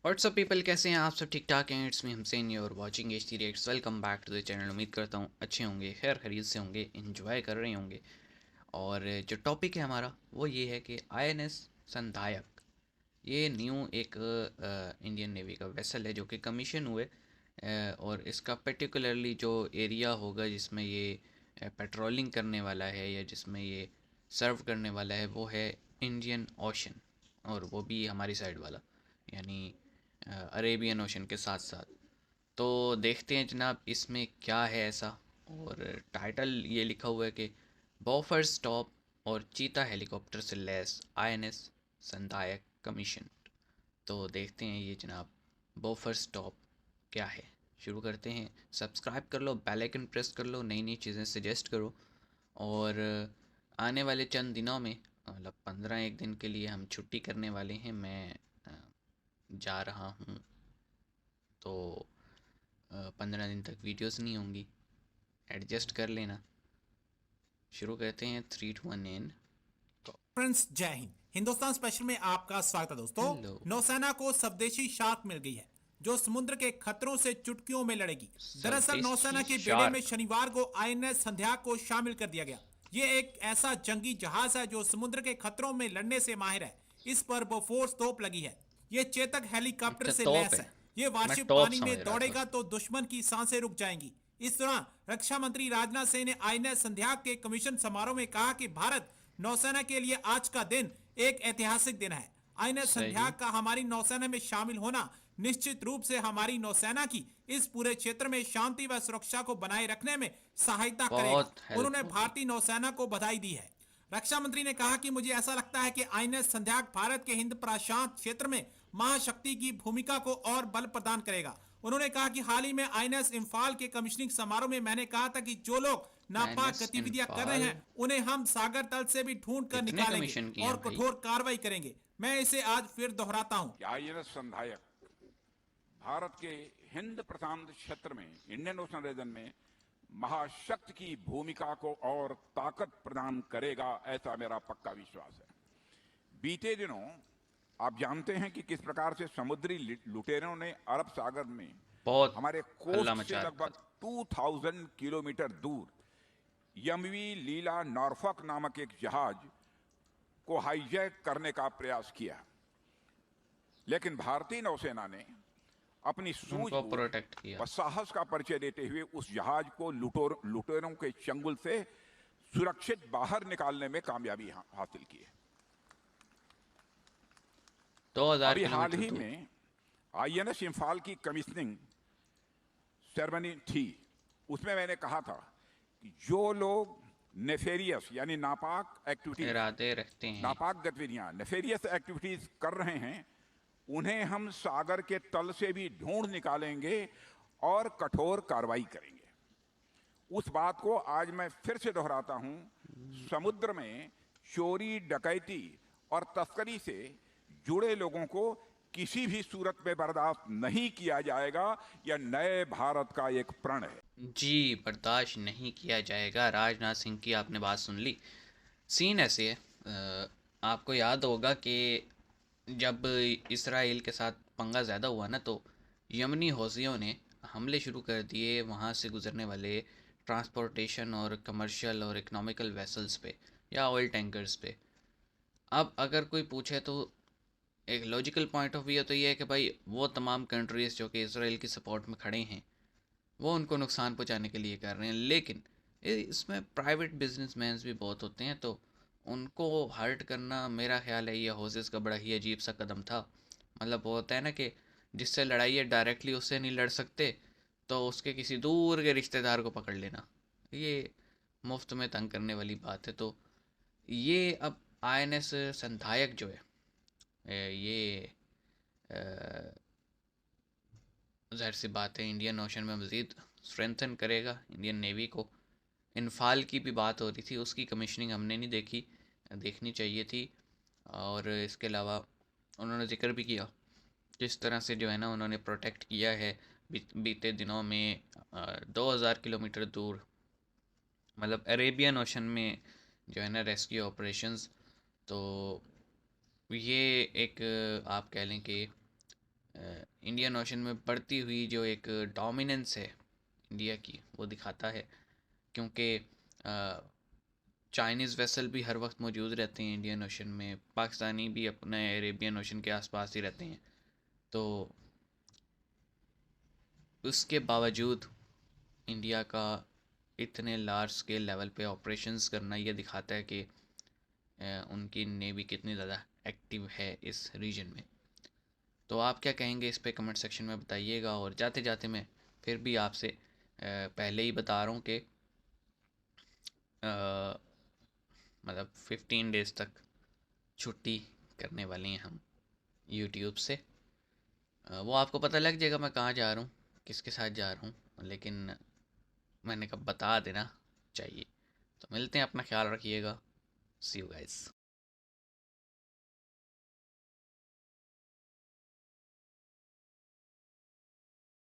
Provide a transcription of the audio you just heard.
WhatsApp people, कैसे हैं आप सब? ठीक ठाक हैं? इट्स मी हमसेन और watching H T reacts. Welcome back to the channel. उम्मीद करता हूँ अच्छे होंगे, खैर खरीद से होंगे, इन्जॉय कर रहे होंगे। और जो टॉपिक है हमारा वो ये है कि INS संधायक, ये न्यू एक इंडियन नेवी का वेसल है जो कि कमीशन हुए। और इसका पर्टिकुलरली जो एरिया होगा जिसमें ये पेट्रोलिंग करने वाला है या जिसमें ये सर्व करने वाला है वो है इंडियन ओशन, और वो भी हमारी साइड वाला, यानी अरेबियन ओशन के साथ साथ। तो देखते हैं जनाब इसमें क्या है ऐसा। और टाइटल ये लिखा हुआ है कि बॉफर्स टॉप और चीता हेलीकॉप्टर से लैस INS संधायक कमीशन। तो देखते हैं ये जनाब बॉफर्स टॉप क्या है। शुरू करते हैं। सब्सक्राइब कर लो, बेल आइकन प्रेस कर लो, नई नई चीज़ें सजेस्ट करो। और आने वाले चंद दिनों में, मतलब 15 दिन के लिए हम छुट्टी करने वाले हैं। मैं जा रहा हूँ, तो 15 दिन तक वीडियोस नहीं होंगी, एडजस्ट कर लेना। शुरू करते हैं 3 2 1 एंड फ्रेंड्स, जय हिंद। हिंदुस्तान स्पेशल में आपका स्वागत है दोस्तों। हेलो। नौसेना को स्वदेशी शार्क मिल गई है जो समुद्र के खतरों से चुटकियों में लड़ेगी। दरअसल नौसेना स्वदेशी के बेड़े में शार्क। शनिवार को INS संध्या को शामिल कर दिया गया। ये एक ऐसा जंगी जहाज है जो समुद्र के खतरों में लड़ने से माहिर है। इस पर बोफोर्स तोप लगी है। ये चेतक हेलीकॉप्टर अच्छा, से टॉप लैस है। है। ये मैं वार्षिक टॉप पानी समझ में रहा था। दौड़ेगा तो दुश्मन की सांसें रुक जाएंगी। इस दौरान रक्षा मंत्री राजनाथ सिंह ने INS संध्या के कमीशन समारोह में कहा कि भारत नौसेना के लिए आज का दिन एक ऐतिहासिक दिन है। INS संध्या सही। का हमारी नौसेना में शामिल होना निश्चित रूप से हमारी नौसेना की इस पूरे क्षेत्र में शांति व सुरक्षा को बनाए रखने में सहायता करेगा। बहुत हेल्प उन्होंने होगी। भारतीय नौसेना को बधाई दी है। रक्षा मंत्री ने कहा कि मुझे ऐसा लगता है कि INS संध्याक भारत के हिंद प्रशांत क्षेत्र में महाशक्ति की भूमिका को और बल प्रदान करेगा। उन्होंने कहा कि हाल ही में INS इम्फाल के कमीशनिंग समारोह में मैंने कहा था कि जो लोग नापाक INS गतिविधियां कर रहे इम्फाल हैं उन्हें हम सागर तल से भी ढूंढ कर कितने निकालेंगे कमीशन किए और हैं भाई? कठोर कार्रवाई करेंगे। मैं इसे आज फिर दोहराता हूं। INS संधायक भारत के हिंद प्रशांत क्षेत्र में इंडियन ओशन रीजन में महाशक्ति की भूमिका को और ताकत प्रदान करेगा, ऐसा मेरा पक्का विश्वास है। बीते दिनों आप जानते हैं कि किस प्रकार से समुद्री लुटेरों ने अरब सागर में बहुत हमारे हल्ला कोस्ट से मचा रखा लगभग था। 2000 किलोमीटर दूर यमवी लीला नॉर्फॉक नामक एक जहाज को हाईजैक करने का प्रयास किया, लेकिन भारतीय नौसेना ने अपनी उनको सूझबूझ प्रोटेक्ट किया। व साहस का परिचय देते हुए उस जहाज को लुटेरों के चंगुल से सुरक्षित बाहर निकालने में कामयाबी हासिल की है। 2000 अभी हाल किलोमीटर ही दूर। में INS इम्फाल की कमीशनिंग सेरेमनी थी। उसमें मैंने कहा था कि जो लोग नेफेरियस यानी नापाक एक्टिविटीज, इरादे रखते हैं। नापाक गतिविधियां, नेफेरियस एक्टिविटीज कर रहे हैं, उन्हें हम सागर के तल से भी ढूंढ निकालेंगे और कठोर कार्रवाई करेंगे। उस बात को आज मैं फिर से दोहराता हूं। समुद्र में चोरी, डकैती और तस्करी से जुड़े लोगों को किसी भी सूरत में बर्दाश्त नहीं किया जाएगा। यह नए भारत का एक प्रण है। जी, बर्दाश्त नहीं किया जाएगा। राजनाथ सिंह की आपने बात सुन ली। सीन ऐसे है, आपको याद होगा कि जब इसराइल के साथ पंगा ज़्यादा हुआ ना, तो यमनी हौसियों ने हमले शुरू कर दिए वहाँ से गुजरने वाले ट्रांसपोर्टेशन और कमर्शियल और इकोनॉमिकल वेसल्स पे या ऑयल टैंकर्स पे। अब अगर कोई पूछे तो एक लॉजिकल पॉइंट ऑफ व्यू तो ये है कि भाई वो तमाम कंट्रीज़ जो कि इसराइल की सपोर्ट में खड़े हैं वो उनको नुकसान पहुंचाने के लिए कर रहे हैं, लेकिन इसमें प्राइवेट बिजनेसमैन भी बहुत होते हैं, तो उनको हर्ट करना मेरा ख्याल है ये हौसेस का बड़ा ही अजीब सा कदम था। मतलब वो होता है ना कि जिससे लड़ाई है डायरेक्टली उससे नहीं लड़ सकते, तो उसके किसी दूर के रिश्तेदार को पकड़ लेना, ये मुफ्त में तंग करने वाली बात है। तो ये अब INS संधायक जो है, ये ज़ाहिर सी बात है इंडियन ओशन में मज़ीद स्ट्रेंथन करेगा इंडियन नेवी को। इन्फाल की भी बात हो रही थी, उसकी कमीशनिंग हमने नहीं देखी, देखनी चाहिए थी। और इसके अलावा उन्होंने जिक्र भी किया जिस तरह से जो है ना उन्होंने प्रोटेक्ट किया है बीते दिनों में 2000 किलोमीटर दूर, मतलब अरेबियन ओशन में जो है ना रेस्क्यू ऑपरेशंस। तो ये एक आप कह लें कि इंडियन ओशन में बढ़ती हुई जो एक डोमिनेंस है इंडिया की, वो दिखाता है। क्योंकि चाइनीज़ वेसल भी हर वक्त मौजूद रहते हैं इंडियन ओशन में, पाकिस्तानी भी अपने अरेबियन ओशन के आसपास ही रहते हैं। तो उसके बावजूद इंडिया का इतने लार्ज स्केल लेवल पे ऑपरेशंस करना ये दिखाता है कि उनकी नेवी कितनी ज़्यादा एक्टिव है इस रीजन में। तो आप क्या कहेंगे इस पे कमेंट सेक्शन में बताइएगा। और जाते जाते मैं फिर भी आपसे पहले ही बता रहा हूँ कि मतलब 15 डेज़ तक छुट्टी करने वाले हैं हम यूट्यूब से। वो आपको पता लग जाएगा मैं कहाँ जा रहा हूँ, किसके साथ जा रहा हूँ, लेकिन मैंने कब बता देना चाहिए। तो मिलते हैं, अपना ख्याल रखिएगा। सी यू गाइस।